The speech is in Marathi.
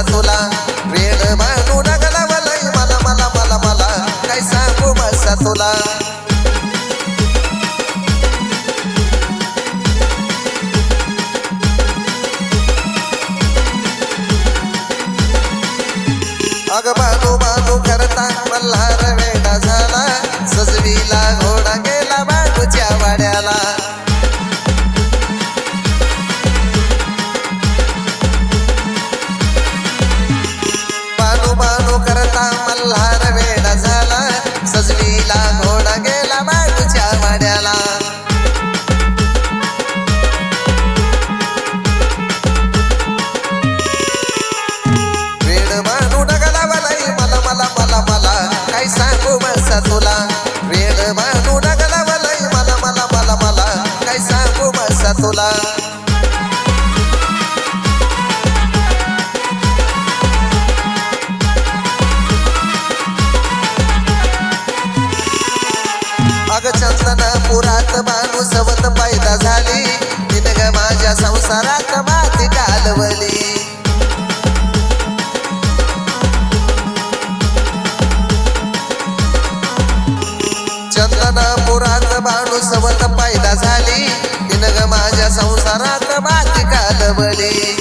बसा तुला वेड मानू नगला वलय मला मला मला मला काय सांगू बसा तुला अग बाजू बाजू करता मल्हार वेडा झाला सजवीला घोडा गेला बाजूच्या वाड्याला बानू बानू करता मल्हार वेडा झाला सजवीला घोडा गेला बाजूच्या वाड्याला काय सांगू बसा तुला वेड मानू नगला वलय मला मला मला मला काय सांगू बसा तुला अग चंदनपुरात बानू सवत पैदा झाली तिने ग माझ्या संसारात माती घालवली चंदनपुरात बाणू सवत पैदा झाली तिनं ग माझ्या संसारात माती घालवली